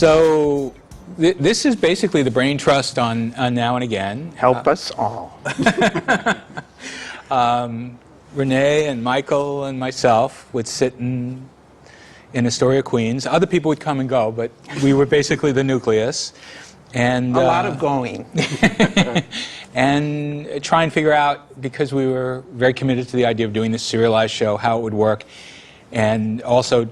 So this is basically the brain trust on Now and Again. Help us all. Renee and Michael and myself would sit in Astoria, Queens. Other people would come and go, but we were basically the nucleus. And a lot of going. And try and figure out, because we were very committed to the idea of doing this serialized show, how it would work. And also,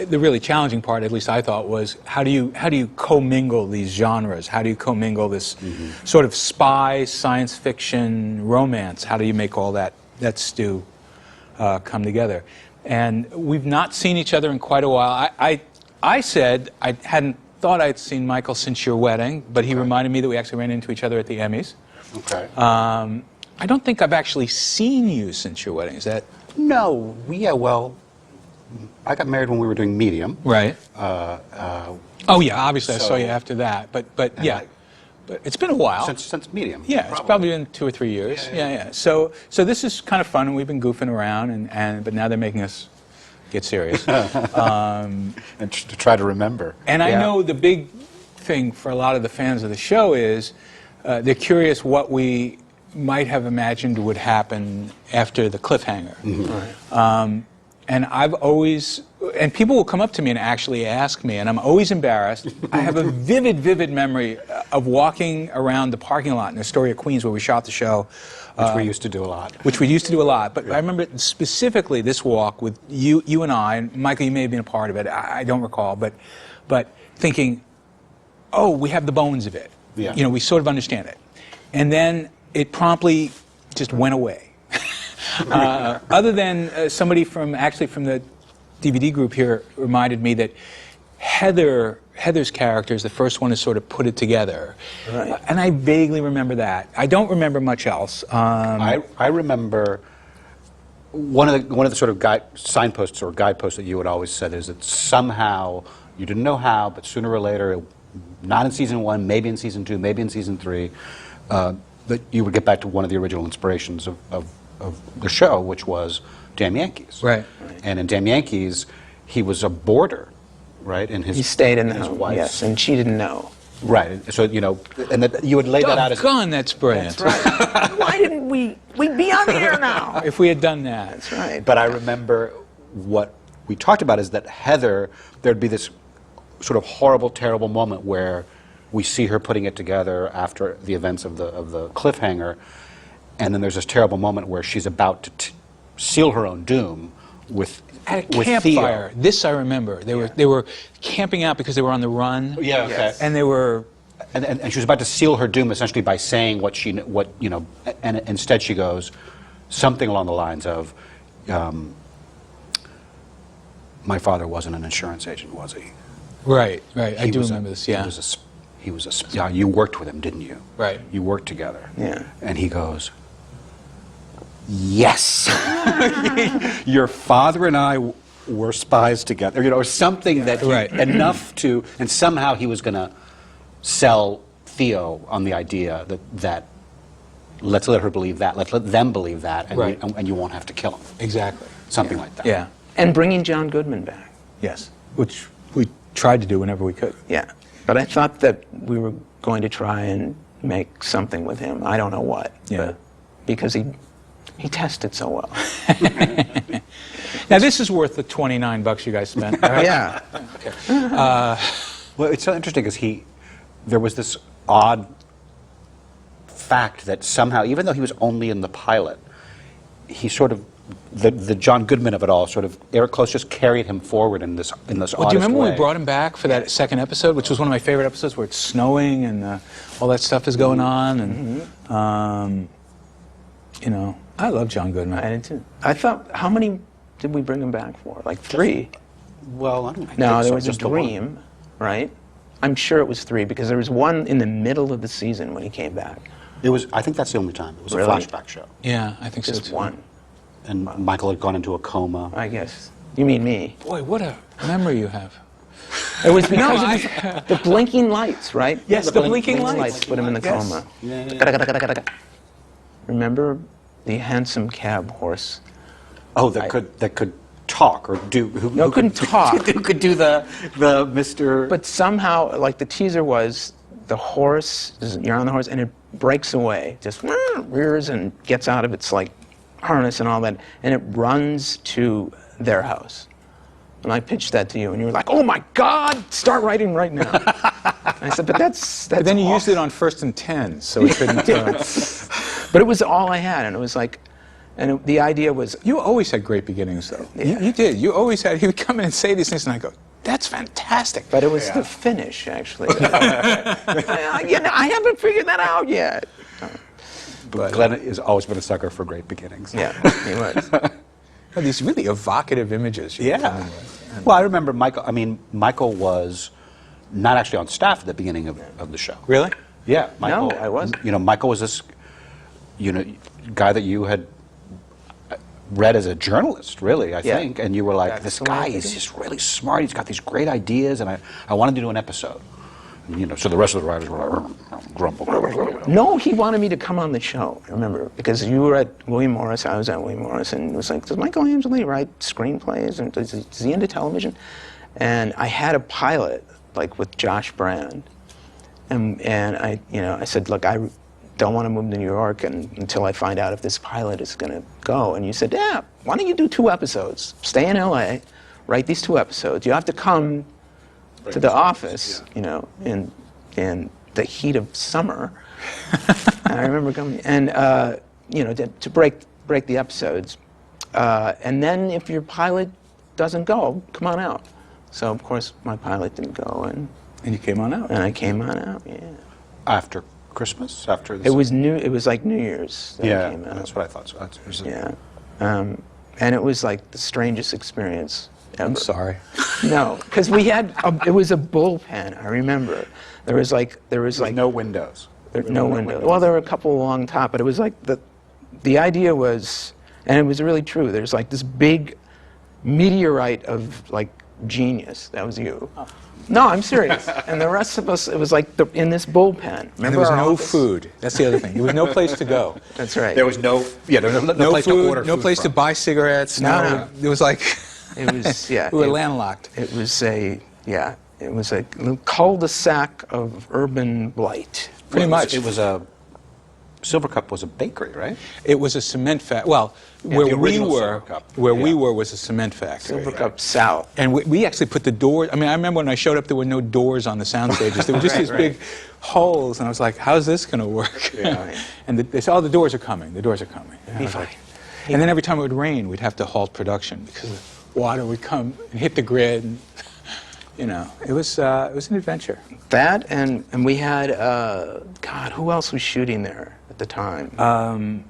the really challenging part, at least I thought, was how do you commingle these genres? How do you commingle this sort of spy, science fiction, romance? How do you make all that stew come together? And we've not seen each other in quite a while. I said I hadn't thought I'd seen Michael since your wedding, but he reminded me that we actually ran into each other at the Emmys. Okay. I don't think I've actually seen you since your wedding. Is that? No. Well, I got married when we were doing Medium. Right. Oh yeah, obviously I saw you after that, but yeah, but it's been a while since Medium. Yeah, it's probably been 2 or 3 years. Yeah. So this is kind of fun, and we've been goofing around, but now they're making us get serious. And to try to remember. And I know the big thing for a lot of the fans of the show is they're curious what we might have imagined would happen after the cliffhanger. Right. And I've always, and people will come up to me and actually ask me, and I'm always embarrassed. I have a vivid memory of walking around the parking lot in Astoria, Queens, where we shot the show. Which we used to do a lot. But I remember specifically this walk with you and I, and Michael, you may have been a part of it, I don't recall, but thinking, oh, we have the bones of it. Yeah. You know, we sort of understand it. And then it promptly just went away. Other than somebody from the DVD group here reminded me that Heather's character is the first one to sort of put it together. Right. And I vaguely remember that. I don't remember much else. I remember one of the sort of signposts or guideposts that you had always said is that somehow, you didn't know how, but sooner or later, not in season 1, maybe in season 2, maybe in season 3, that you would get back to one of the original inspirations of the show, which was Damn Yankees. Right. And in Damn Yankees, he was a boarder, right? And he stayed in the home, wife. yes, and she didn't know. Right. So, you know, and that you would lay that out as... Doggone, that's brilliant. That's right. Why didn't we'd be on the air now? If we had done that. That's right. But I remember what we talked about is that Heather, there'd be this sort of horrible, terrible moment where we see her putting it together after the events of the cliffhanger, and then there's this terrible moment where she's about to seal her own doom with at a campfire. Theo. This I remember. They were camping out because they were on the run. Yeah. Okay. Yes. And they were. And she was about to seal her doom essentially by saying and instead she goes something along the lines of, "My father wasn't an insurance agent, was he?" Right. I do remember this. Yeah. Yeah, you worked with him, didn't you? Right. You worked together. Yeah. And he goes, "Yes, your father and I were spies together." You know, or something that enough to, and somehow he was going to sell Theo on the idea that let's let her believe that, let's let them believe that, and, and you won't have to kill him. Exactly. Something like that. Yeah. And bringing John Goodman back. Yes. Which we tried to do whenever we could. Yeah. But I thought that we were going to try and make something with him. I don't know what. Yeah. But because he tested so well. Now this is worth the $29 you guys spent. Right? Yeah. Okay. Well, it's so interesting because there was this odd fact that somehow, even though he was only in the pilot, he sort of, the John Goodman of it all, sort of, Eric Close just carried him forward in this oddest way. Do you remember when we brought him back for that second episode, which was one of my favorite episodes, where it's snowing and all that stuff is going on, and you know, I love John Goodman. I did too. I thought, how many did we bring him back for? Like 3? Well, I don't think No, so. there was a Just the one. dream, right? I'm sure it was 3 because there was one in the middle of the season when he came back. It was. I think that's the only time. It was Really? a flashback show. Yeah, I think so Just too. one, And Michael had gone into a coma. I guess. You mean me? Boy, what a memory you have. It was because of the blinking lights, right? Yes, the blinking lights. put him in the Yes. coma. Yeah. Remember the handsome cab horse? Oh, that could talk or do? Who couldn't talk. Who could do the Mr. But somehow, like the teaser was, the horse, you're on the horse, and it breaks away, just rears and gets out of its like harness and all that, and it runs to their house. And I pitched that to you, and you were like, "Oh my God, start writing right now." And I said, "But that's." But then you used it on 1st and 10, so we couldn't. But it was all I had, and it was like, the idea was. You always had great beginnings, though. Yeah. You did. You always had. He would come in and say these things, and I go, "That's fantastic." But it was the finish, actually. I haven't figured that out yet. But Glenn has always been a sucker for great beginnings. Yeah, he was. These really evocative images. You were coming with. Well, I remember Michael. I mean, Michael was not actually on staff at the beginning of the show. Really? Yeah, Michael. No, I wasn't. You know, Michael was this, guy that you had read as a journalist, really, I think, and you were like, That's this the way guy I is did it. just really smart. He's got these great ideas, and I wanted to do an episode. And, so the rest of the writers were like, grumble. No, he wanted me to come on the show, I remember, because you were at William Morris, I was at William Morris, and it was like, does Michael Angeli write screenplays, and is he into television? And I had a pilot, like with Josh Brand, and I said, look, I don't want to move to New York until I find out if this pilot is going to go. And you said, yeah, why don't you do 2 episodes? Stay in LA, write these 2 episodes. You have to come to the office, in the heat of summer. And I remember coming, and to break the episodes. And then if your pilot doesn't go, come on out. So of course my pilot didn't go, and you came on out. And I came on out. Yeah. After Christmas, after this. It was like New Year's that I came out. That's what I thought. So Yeah. And it was like the strangest experience ever. I'm sorry. No, because it was a bullpen, I remember. There was no windows. No windows. Well, there were a couple along top, but it was like the idea was, and it was really true, there's like this big meteorite of like genius. That was you. Oh. No, I'm serious. And the rest of us, it was like in this bullpen. Remember, and there was no office? Food. That's the other thing. There was no place to go. That's right. There was no place food, to order no food place from. to buy cigarettes. No. It was like It was, yeah. we were landlocked. It was a cul-de-sac of urban blight. Pretty much. It was a Silver Cup was a bakery, right? It was a cement factory. Well, where the we original were, Silver Cup. we were was a cement factory. Silver Cup South. And we actually put the doors. I mean, I remember when I showed up, there were no doors on the sound stages. There were just these big holes, and I was like, "How's this going to work?" Yeah. And they said, "Oh, the doors are coming. The doors are coming." And I was like, and then every time it would rain, we'd have to halt production because the water would come and hit the grid. And, it was an adventure. That and we had God, who else was shooting there at the time?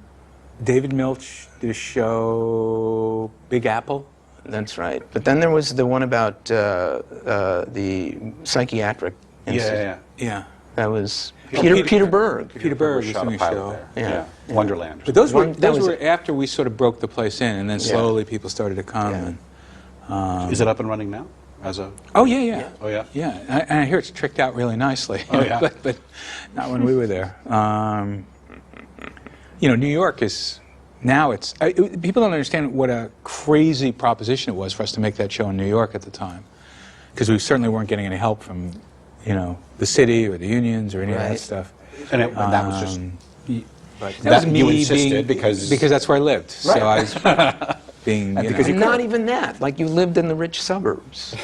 David Milch did a show, Big Apple. That's right. But then there was the one about the psychiatric institute. Yeah. That was Peter Berg. Peter Berg was shot doing a a pilot show. there. Yeah. Wonderland. But those That was were after we sort of broke the place in, and then slowly people started to come. Yeah. And, Is it up and running now? oh yeah. Oh yeah. Yeah, and I hear it's tricked out really nicely. Oh, yeah. but not when we were there. New York is now people don't understand what a crazy proposition it was for us to make that show in New York at the time, because we certainly weren't getting any help from the city or the unions or any of that stuff. And that was just. But that was me you insisted being, because that's where I lived. So I was being because And not even that. Like you lived in the rich suburbs,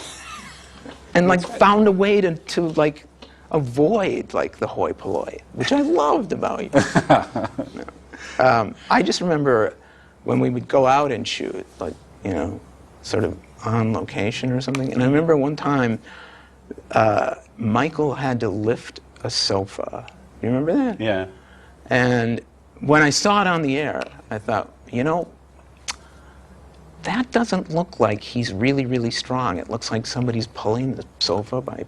and like found a way to like avoid like the hoi polloi, which I loved about you. I just remember when we would go out and shoot, like sort of on location or something. And I remember one time Michael had to lift a sofa. You remember that? Yeah. And when I saw it on the air, I thought, that doesn't look like he's really, really strong. It looks like somebody's pulling the sofa by...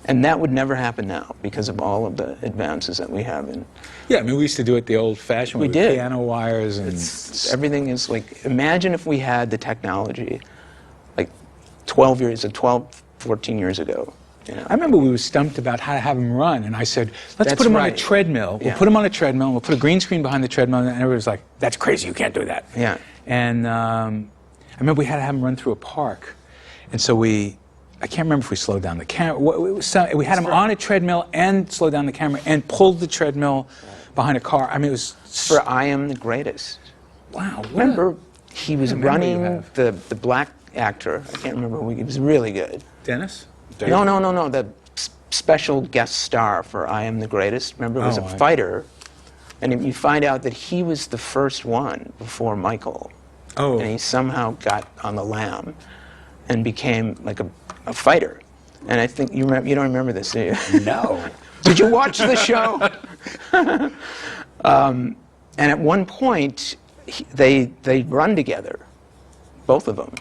And that would never happen now because of all of the advances that we have in... Yeah, I mean, we used to do it the old-fashioned way. We did. Piano wires and... Everything is like... Imagine if we had the technology like 14 years ago. I remember we were stumped about how to have him run, and I said, let's That's put him on a right. treadmill. We'll put him on a treadmill, we'll put a green screen behind the treadmill, and everybody was like, that's crazy, you can't do that. Yeah. And I remember we had to have him run through a park, and so I can't remember if we slowed down the camera. We had him on a treadmill and slowed down the camera and pulled the treadmill behind a car. I mean, it was For I Am the Greatest. wow. Remember, he was memory you running have. the black actor. I can't remember. He was really good. Dennis? No. The special guest star for I Am the Greatest. Remember, it was Oh, a fighter. And you find out that he was the first one before Michael. Oh. And he somehow got on the lam and became like a fighter. And I think you don't remember this, do you? No. Did you watch the show? And at one point, they run together, both of them,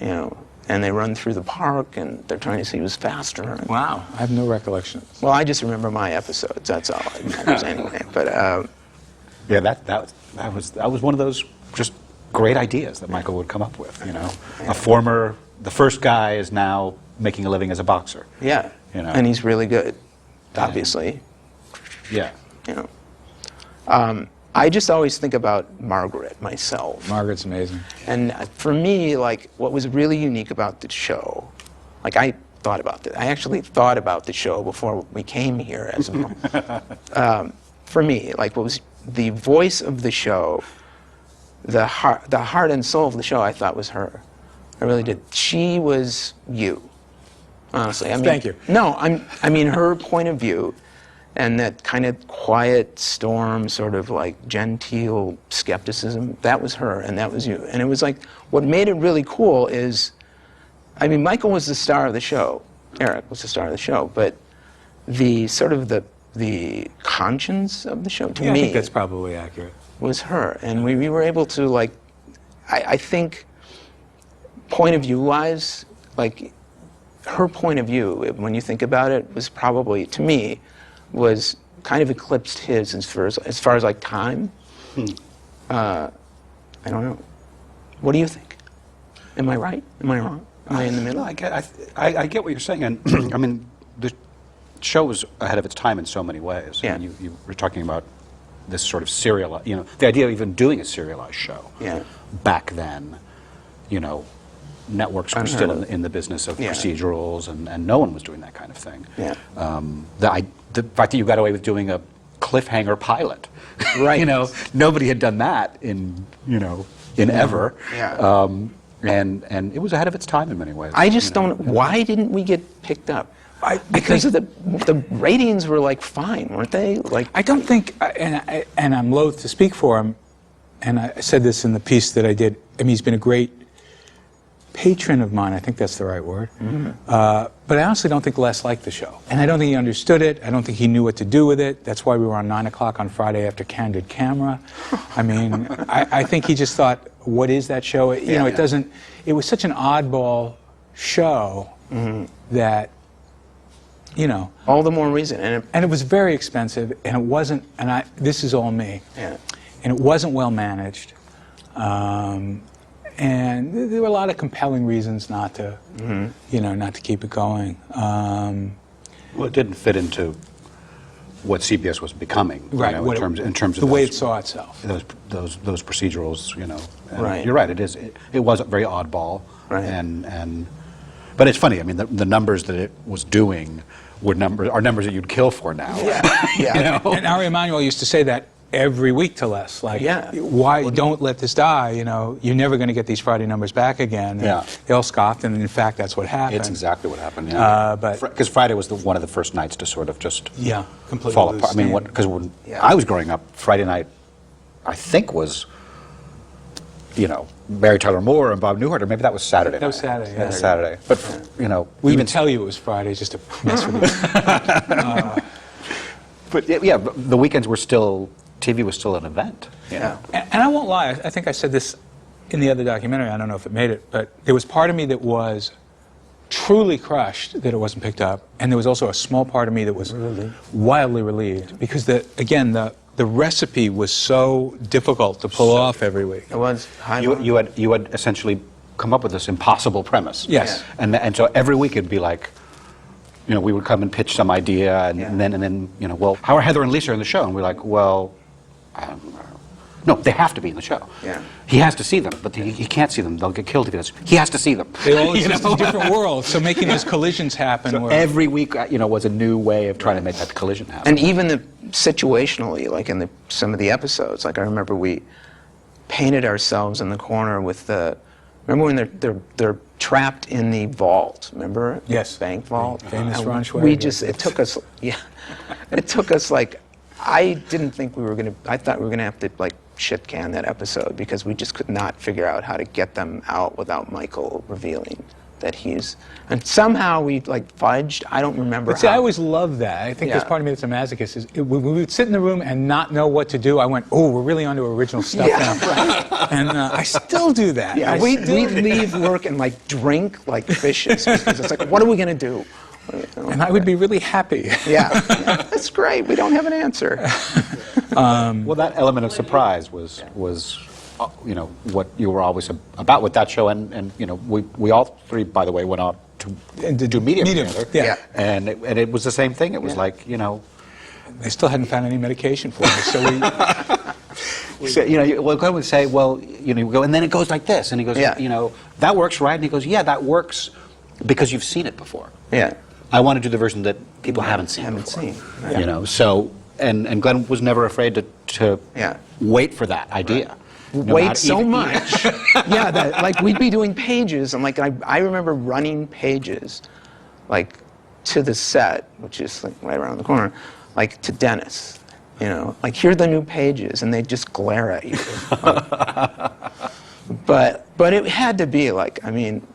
you know, and they run through the park, and they're trying to see who's faster. And, Wow. I have no recollection. well, I just remember my episodes. That's all I remember anyway. But Yeah, that was one of those just great ideas that Michael would come up with. You know, the first guy is now making a living as a boxer. yeah, You know. and he's really good, obviously. Yeah. You know, I just always think about Margaret myself. Margaret's amazing. And for me, like, what was really unique about the show, like, I actually thought about the show before we came here. For me, like, what was the voice of the show, the heart and soul of the show, I thought was her. I really did. She was you, honestly. I mean, Thank you. No, I mean, her point of view, and that kind of quiet storm, sort of like genteel skepticism, that was her, and that was you. And it was like, what made it really cool is, I mean, Michael was the star of the show, Eric was the star of the show, but the sort of the conscience of the show, to Yeah, me, I think that's probably accurate. was her. And we were able to, like, I think, point of view wise, like, her point of view, when you think about it, was probably, to me, was kind of eclipsed his as far as like time. I don't know. What do you think? Am I right? Am I wrong? Am I in the middle? No, I get what you're saying, and I mean, the show was ahead of its time in so many ways. Yeah. I mean, you were talking about this sort of serialized, you know, the idea of even doing a serialized show. Yeah. Back then, you know, networks were Unheard still of. in the business of Yeah. procedurals, and no one was doing that kind of thing. Yeah. The fact that you got away with doing a cliffhanger pilot, Right. you know, nobody had done that in ever. Yeah. And it was ahead of its time in many ways. I just you know. don't. Why didn't we get picked up? Because of the ratings were like fine, weren't they? Like, I don't think, and I'm loath to speak for him, and I said this in the piece that I did. I mean, he's been a great patron of mine. I think that's the right word. But I honestly don't think Les liked the show, and I don't think he understood it. I don't think he knew what to do with it. That's why we were on 9 o'clock on Friday after Candid Camera. I mean, I think he just thought, "What is that show?" You know, it doesn't. It was such an oddball show that. You know, all the more reason. and it was very expensive, and it wasn't. And this is all me. Yeah. And it wasn't well managed, and there were a lot of compelling reasons not to, you know, not to keep it going. Well, it didn't fit into what CBS was becoming, you Right. know, what in terms of the way those- it saw itself. those procedurals, you know. And Right. You're right. It was very oddball. Right. But it's funny. I mean, the numbers that it was doing are numbers that you'd kill for now. Yeah. You know? And Ari Emanuel used to say that every week to Les, like, Yeah. why don't let this die? You know, you're never going to get these Friday numbers back again. And Yeah. they all scoffed, and in fact, that's what happened. It's exactly what happened. Yeah. But- Because Friday was one of the first nights to sort of just Yeah, completely fall lose apart. I mean, steam. because when Yeah. I was growing up, Friday night, I think was, you know, Mary Tyler Moore and Bob Newhart, or maybe that was Saturday. That was night. Saturday, That was yeah. Saturday. But you know, we even would tell you it was Friday just to mess with you. But yeah, the weekends were still, TV was still an event. you Yeah. know. And I won't lie, I think I said this in the other documentary, I don't know if it made it, but there was part of me that was truly crushed that it wasn't picked up, and there was also a small part of me that was wildly relieved, because the recipe was so difficult to pull off every week. It was high. You had essentially come up with this impossible premise. Yes. And so every week it'd be like, you know, we would come and pitch some idea, and then you know, well, how are Heather and Lisa in the show? And we're like, well, No, they have to be in the show. Yeah. He has to see them, but he can't see them. They'll get killed if he does. He has to see them. They all exist in different worlds, so making those collisions happen. So every week, was a new way of trying to make that collision happen. And even situationally, like in some of the episodes, like I remember we painted ourselves in the corner with the. Remember when they're trapped in the vault? Remember? Yes. Bank vault. Famous And Ron Schwarber. we just it took us it took us like I didn't think we were gonna. I thought we were gonna have to like shit can that episode because we just could not figure out how to get them out without Michael revealing that he's. And somehow we like fudged. I don't remember. But see, how. I always love that. I think there's Yeah. part of me that's a masochist. Is when we would sit in the room and not know what to do, I went, "Oh, we're really onto original stuff Yeah, now." right. And I still do that. Yeah, I we'd still- leave work and like drink like fishes because it's like, what are we gonna do? and I would be really happy. Yeah, that's great. We don't have an answer. Well, that element of surprise was what you were always about with that show, and we all three, by the way, went out to And to do Medium Medium, together. yeah. And it was the same thing. It was like They still hadn't found any medication for me, so we. So, Glenn would say, well, you go, and then it goes like this, and he goes, Yeah. that works, right? And he goes, yeah, that works because you've seen it before. Yeah. I want to do the version that people haven't seen before. Right. So, and Glenn was never afraid to Yeah. wait for that idea. No Wait matter- so even- much. Yeah, that like we'd be doing pages, and like I remember running pages, like to the set, which is like right around the corner, like to Dennis. Like here are the new pages, and they just glare at you. But it had to be like, I mean,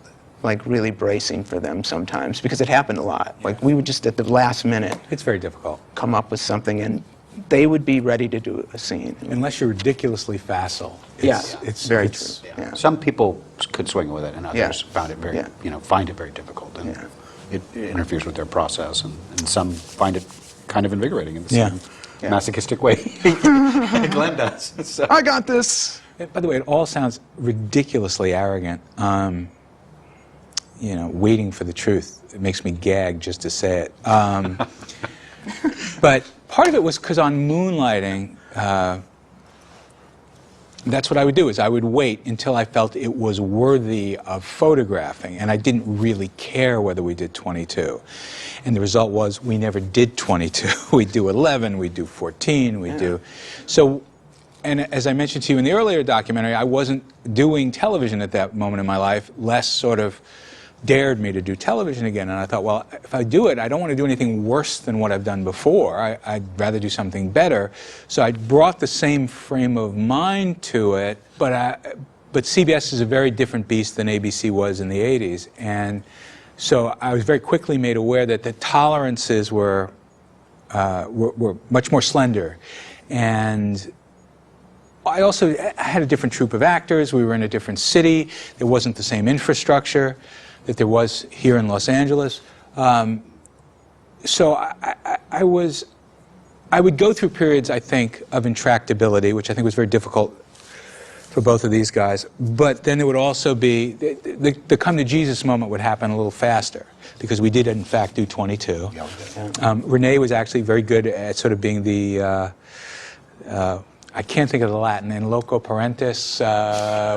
like really bracing for them sometimes because it happened a lot. Like we would just at the last minute It's very difficult. come up with something, and they would be ready to do a scene. Unless you're ridiculously facile. It's very true. Yeah. Some people could swing with it, and others Yeah. found it very, Yeah. find it very difficult, and Yeah. it interferes with their process, and some find it kind of invigorating in the Yeah. same Yeah. masochistic way Glenn does. So. I got this. By the way, it all sounds ridiculously arrogant. Waiting for the truth. It makes me gag just to say it. But part of it was because on Moonlighting, that's what I would do, is I would wait until I felt it was worthy of photographing, and I didn't really care whether we did 22. And the result was we never did 22. We'd do 11, we'd do 14, we'd do... So, and as I mentioned to you in the earlier documentary, I wasn't doing television at that moment in my life. Les sort of dared me to do television again, and I thought, well, if I do it, I don't want to do anything worse than what I've done before. I'd rather do something better. So I brought the same frame of mind to it, but CBS is a very different beast than ABC was in the 80s, and so I was very quickly made aware that the tolerances were much more slender, and I also had a different troupe of actors. We were in a different city. There wasn't the same infrastructure that there was here in Los Angeles. So I would go through periods, I think, of intractability, which I think was very difficult for both of these guys. But then there would also be, the come to Jesus moment would happen a little faster, because we did, in fact, do 22. Renee was actually very good at sort of being the, I can't think of the Latin, in loco parentis,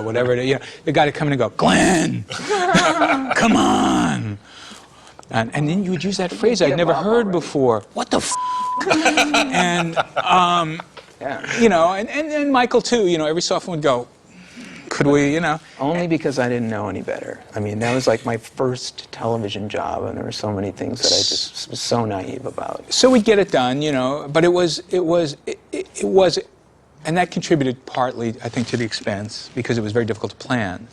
whatever it is, the guy to come in and go, Glenn, come on. And then you would use that phrase I'd never heard before. What the f? And, and Michael too, every so often would go, could we, Only because I didn't know any better. I mean, that was like my first television job, and there were so many things that I just was so naive about. So we'd get it done, but it was, and that contributed partly, I think, to the expense, because it was very difficult to plan.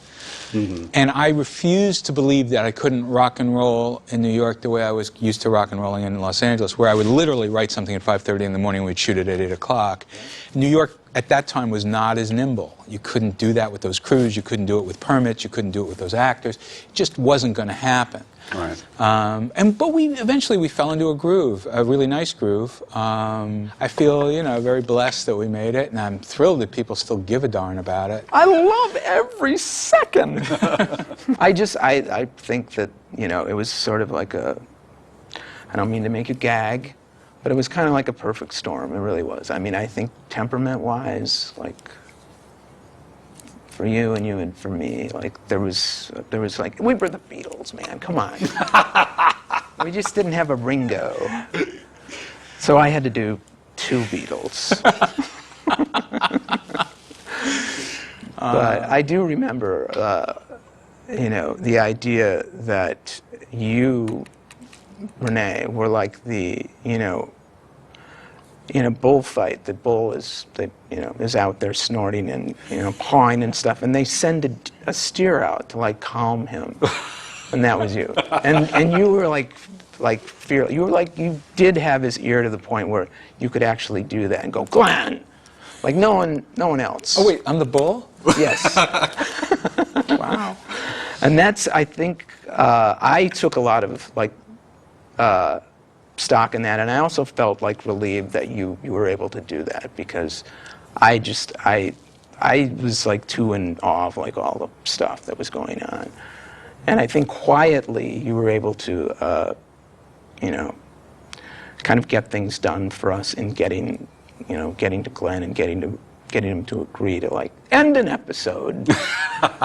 Mm-hmm. And I refused to believe that I couldn't rock and roll in New York the way I was used to rock and rolling in Los Angeles, where I would literally write something at 5:30 in the morning and we'd shoot it at 8 o'clock. New York at that time was not as nimble. You couldn't do that with those crews, you couldn't do it with permits, you couldn't do it with those actors. It just wasn't going to happen. Right. But we eventually fell into a groove, a really nice groove. I feel, very blessed that we made it, and I'm thrilled that people still give a darn about it. I love every second. I think that, it was sort of like I don't mean to make you gag, but it was kind of like a perfect storm. It really was. I mean, I think temperament-wise, like, for you and you and for me. Like there was like, we were the Beatles, man. Come on. We just didn't have a Ringo. So I had to do 2 Beatles. But I do remember, you know, the idea that you, Renee, were like the, you know, in a bullfight, the bull is, is out there snorting and, pawing and stuff, and they send a steer out to like calm him, and that was you. And you were like fear. You were like, you did have his ear to the point where you could actually do that and go, Glenn, like no one else. Oh wait, I'm the bull? Yes. Wow. And that's, I think, I took a lot of like stock in that, and I also felt like relieved that you were able to do that, because I was like too in awe of like all the stuff that was going on, and I think quietly you were able to, kind of get things done for us in getting to Glenn and getting him to agree to like end an episode.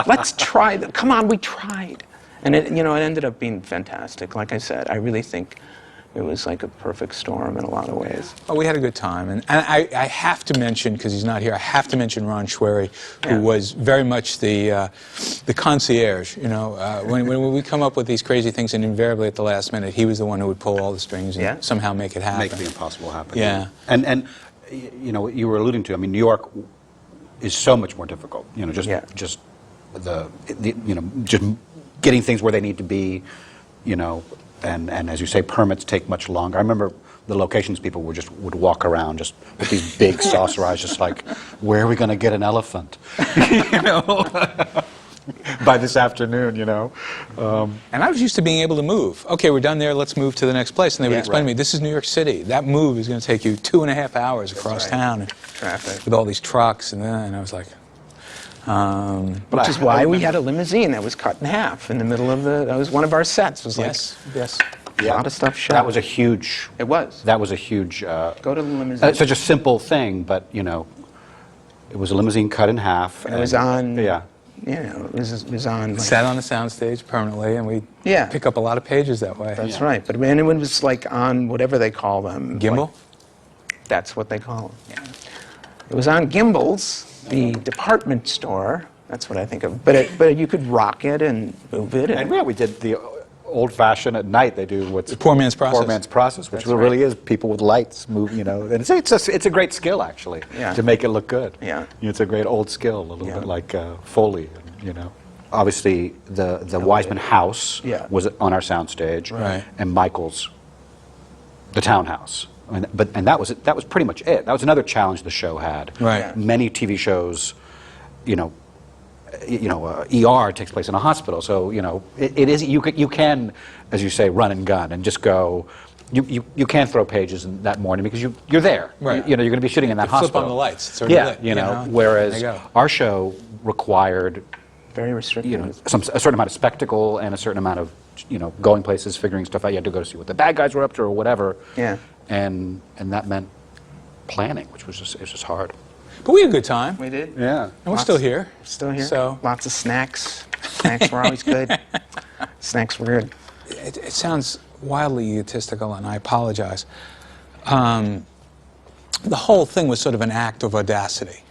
Let's try that. Come on, we tried, and it ended up being fantastic. Like I said, I really think it was like a perfect storm in a lot of ways. Oh, we had a good time, and I have to mention, because he's not here, I have to mention Ron Schwery, who was very much the concierge. When we come up with these crazy things, and invariably at the last minute, he was the one who would pull all the strings and somehow make it happen. Make the impossible happen. Yeah. And what you were alluding to, I mean, New York is so much more difficult. Just getting things where they need to be. And as you say, permits take much longer. I remember the locations people would walk around just with these big saucer eyes, just like, where are we going to get an elephant? By this afternoon, And I was used to being able to move. Okay, we're done there, let's move to the next place. And they would explain to me, this is New York City. That move is going to take you 2.5 hours across town. And traffic. with all these trucks, and I was like... Which is why we had a limousine that was cut in half in the middle of that was one of our sets. It was yes. A lot of stuff shot. That was a huge... It was. That was a huge... Go to the limousine. Such a simple thing, but, it was a limousine cut in half. It was on... Yeah. It was on... Like, Sat on the soundstage permanently, and we pick up a lot of pages that way. That's right. But it was like on whatever they call them. Gimbal? Like, that's what they call them. Yeah. It was on gimbals. The department store, that's what I think of. But you could rock it and move it. And we did the old-fashioned at night. They do what's the poor man's process. Poor man's process, which really is people with lights move. And it's a great skill actually to make it look good. Yeah, it's a great old skill, a little bit like Foley. Obviously the Wiseman house was on our soundstage, right. And Michael's, the townhouse. And that was pretty much it. That was another challenge the show had. Right. Yeah. Many TV shows, ER takes place in a hospital, so it is you can, as you say, run and gun and just go. You can throw pages in that morning because you're there. Right. You're going to be shooting in that hospital. Flip on the lights. It's already lit, Whereas our show required very restricted. A certain amount of spectacle and a certain amount of going places, figuring stuff out. You had to go to see what the bad guys were up to or whatever. Yeah. And that meant planning, which was just hard. But we had a good time. We did. Yeah. And we're still here. Still here. So lots of snacks. Snacks were always good. Snacks were good. It sounds wildly egotistical, and I apologize. The whole thing was sort of an act of audacity.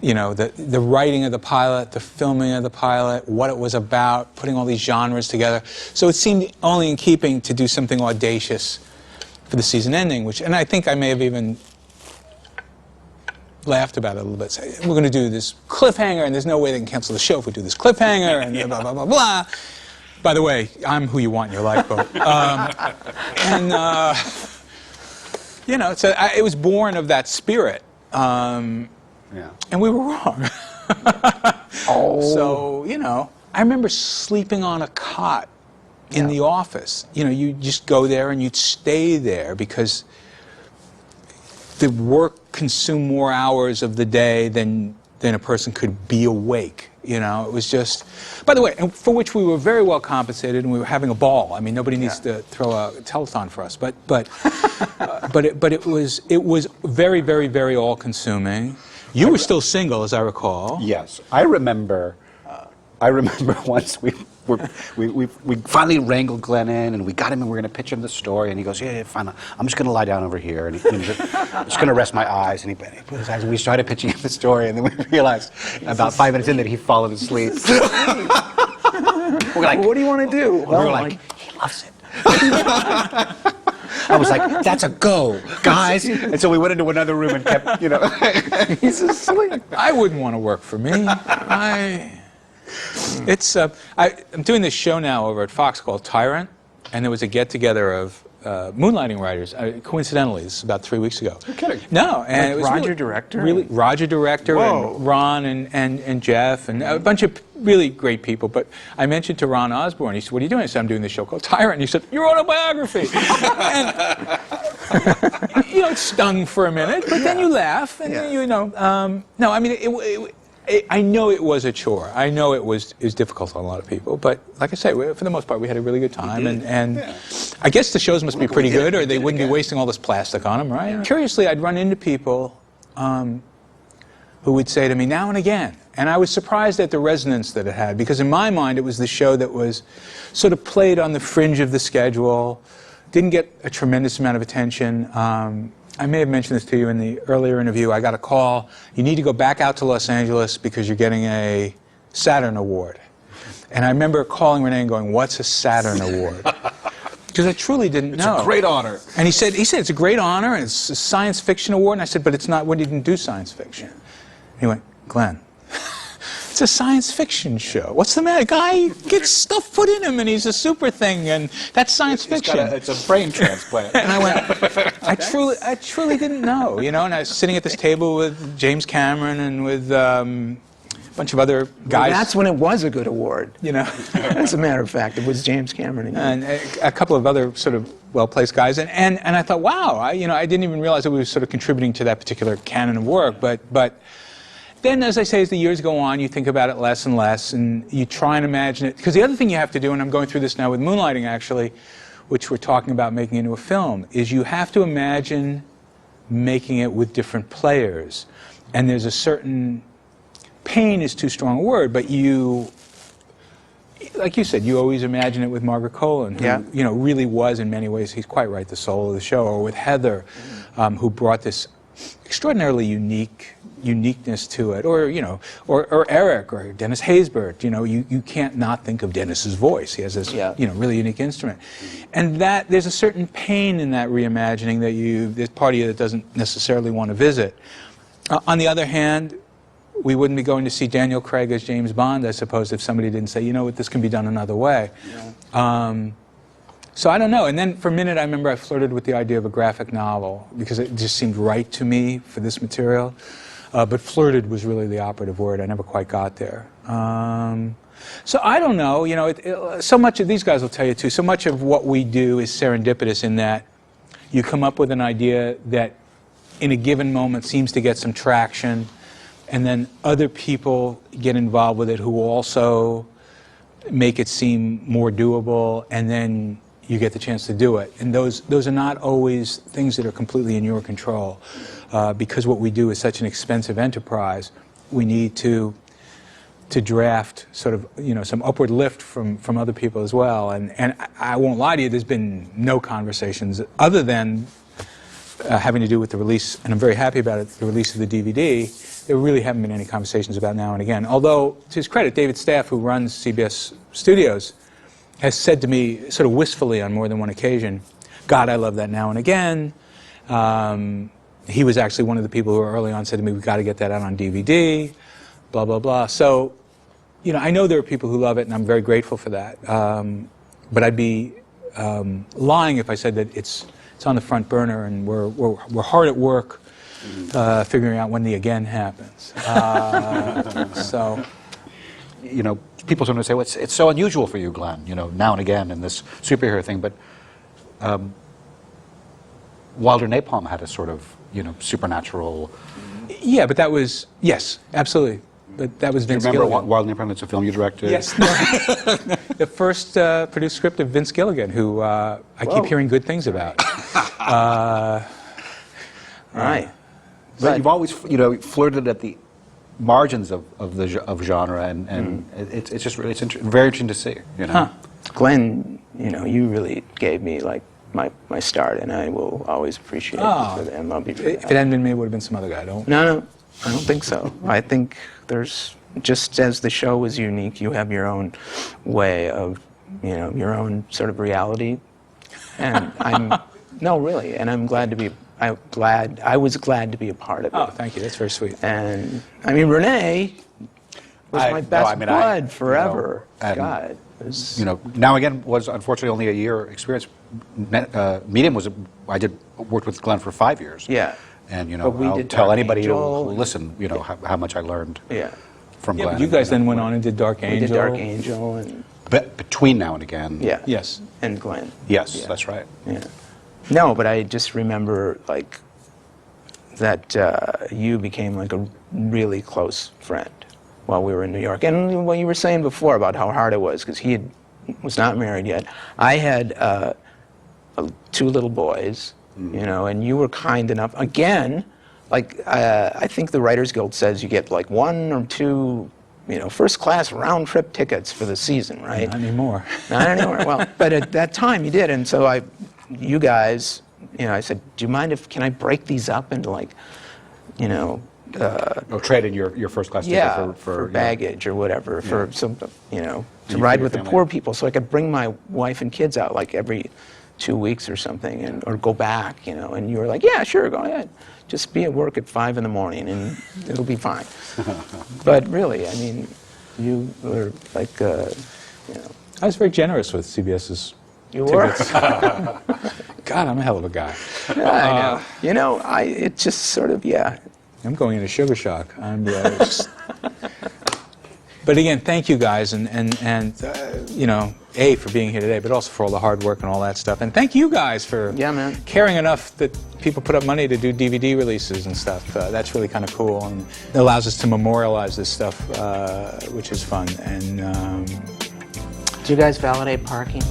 The writing of the pilot, the filming of the pilot, what it was about, putting all these genres together. So it seemed only in keeping to do something audacious for the season ending, and I think I may have even laughed about it a little bit. Say, we're going to do this cliffhanger, and there's no way they can cancel the show if we do this cliffhanger, and blah, blah, blah, blah. By the way, I'm who you want in your lifeboat. It was born of that spirit. And we were wrong. So, I remember sleeping on a cot in the office. You just go there and you'd stay there because the work consumed more hours of the day than a person could be awake. It was just, by the way, and for which we were very well compensated, and we were having a ball. I mean, nobody needs to throw a telethon for us, but it was very, very, very all-consuming. You were still single, as I recall. Yes, I remember. Once we finally wrangled Glenn in, and we got him, and we were going to pitch him the story, and he goes, "Yeah, fine. I'm just going to lie down over here, and I'm just going to rest my eyes." And he put his eyes, and we started pitching him the story, and then we realized about 5 minutes in that he'd fallen asleep. We're like, "What do you want to do?" We were like, "He loves it." I was like, "That's a go, guys!" And so we went into another room and kept, He's asleep. I wouldn't want to work for me. I'm doing this show now over at Fox called Tyrant, and there was a get-together of moonlighting writers. Coincidentally, this is about 3 weeks ago. You're kidding. No, and Like it was Roger really, Director? Really, Roger Director Whoa. and Ron and Jeff and a bunch of really great people. But I mentioned to Ron Osborne, he said, "What are you doing?" I said, "I'm doing this show called Tyrant." And he said, "Your autobiography." And it stung for a minute, but then you laugh, and no, I mean, I know it was a chore. I know it was difficult on a lot of people, but like I say, for the most part, we had a really good time, and I guess the shows must be pretty good, or they wouldn't be wasting all this plastic on them, right? Yeah. Curiously, I'd run into people who would say to me now and again, and I was surprised at the resonance that it had, because in my mind, it was the show that was sort of played on the fringe of the schedule, didn't get a tremendous amount of attention. I may have mentioned this to you in the earlier interview. I got a call. You need to go back out to Los Angeles because you're getting a Saturn Award. And I remember calling Renee and going, "What's a Saturn Award?" Because I truly didn't know. It's a great honor. And he said it's a great honor, and it's a science fiction award. And I said, "But it's not. We didn't do science fiction." And he went, "Glenn, it's a science fiction show. What's the matter? Guy gets stuff put in him, and he's a super thing, and that's science fiction." It's a brain transplant. And I went, I truly didn't know, And I was sitting at this table with James Cameron and with a bunch of other guys. Well, that's when it was a good award. As a matter of fact, it was James Cameron and a couple of other sort of well-placed guys, and I thought, wow, I didn't even realize that we were sort of contributing to that particular canon of work, but. Then, as I say, as the years go on, you think about it less and less, and you try and imagine it. Because the other thing you have to do, and I'm going through this now with Moonlighting, actually, which we're talking about making into a film, is you have to imagine making it with different players. And there's a certain, pain is too strong a word, but like you said, you always imagine it with Margaret Colin, who really was, in many ways, he's quite right, the soul of the show, or with Heather, who brought this extraordinarily uniqueness to it, or Eric or Dennis Haysbert. You can't not think of Dennis's voice. He has this really unique instrument, and that there's a certain pain in that reimagining that there's part of you that doesn't necessarily want to visit. On the other hand, we wouldn't be going to see Daniel Craig as James Bond, I suppose, if somebody didn't say, what, this can be done another way. Yeah. So I don't know. And then for a minute, I remember I flirted with the idea of a graphic novel because it just seemed right to me for this material. But flirted was really the operative word. I never quite got there. So I don't know. So much of these guys will tell you too. So much of what we do is serendipitous in that you come up with an idea that, in a given moment, seems to get some traction, and then other people get involved with it who also make it seem more doable, and then you get the chance to do it. And those are not always things that are completely in your control. Because what we do is such an expensive enterprise, we need to draft sort of, some upward lift from other people as well. And I won't lie to you, there's been no conversations other than having to do with the release, and I'm very happy about it, the release of the DVD. There really haven't been any conversations about Now and Again. Although, to his credit, David Staff, who runs CBS Studios, has said to me, sort of wistfully on more than one occasion, "God, I love that Now and Again." He was actually one of the people who early on said to me, "We've got to get that out on DVD," blah, blah, blah. So, I know there are people who love it, and I'm very grateful for that. But I'd be lying if I said that it's on the front burner, and we're hard at work figuring out when the again happens. So, people sometimes say, well, it's so unusual for you, Glenn, Now and Again, and this superhero thing, but Wilder Napalm had a sort of, supernatural... Yeah, but that was, yes, absolutely. But that was Vince Gilligan. Remember Wilder Napalm? It's a film you directed? Yes. The first produced script of Vince Gilligan, who I keep hearing good things about. Right. But you've always, flirted at the margins of genre, and it's just really very interesting to see. Glenn, you really gave me like my start, and I will always appreciate it for them. I'll be. If it hadn't been me, it would have been some other guy. No, I don't think so. I think there's, just as the show was unique, you have your own way of, your own sort of reality, and really, and I'm glad to be. I was glad to be a part of it. Oh, thank you. That's very sweet. And I mean, Renee was my best bud forever. God. Now Again was unfortunately only a year experience. Medium worked with Glenn for 5 years. Yeah. And But we I'll did tell Dark anybody who Angel. will listen, how much I learned from Yeah, Glenn. but you guys then went on and did Dark Angel. We did Dark Angel and Between Now and Again. yeah. Yes. And Glenn. Yes, Yeah. that's right. Yeah. No, but I just remember like that you became like a really close friend while we were in New York. And what you were saying before about how hard it was, because he was not married yet. I had 2 little boys, and you were kind enough. Again, like I think the Writers Guild says you get like 1 or 2, first-class round-trip tickets for the season, right? Not anymore. Not anymore. Well, but at that time you did, and so you guys, I said, do you mind can I break these up into like, Trade in your first class ticket for baggage or whatever, for some, to for ride your with the family. poor people, so I could bring my wife and kids out like every 2 weeks or something, or go back, and you were like, yeah, sure, go ahead. Just be at work at 5 in the morning and it'll be fine. But really, I mean, you were like, I was very generous with CBS's you were. tickets. God, I'm a hell of a guy. I know. It just sort of, I'm going into sugar shock. But again, thank you guys, and A, for being here today, but also for all the hard work and all that stuff. And thank you guys for caring enough that people put up money to do DVD releases and stuff. That's really kind of cool, and it allows us to memorialize this stuff, which is fun. And Do you guys validate parking?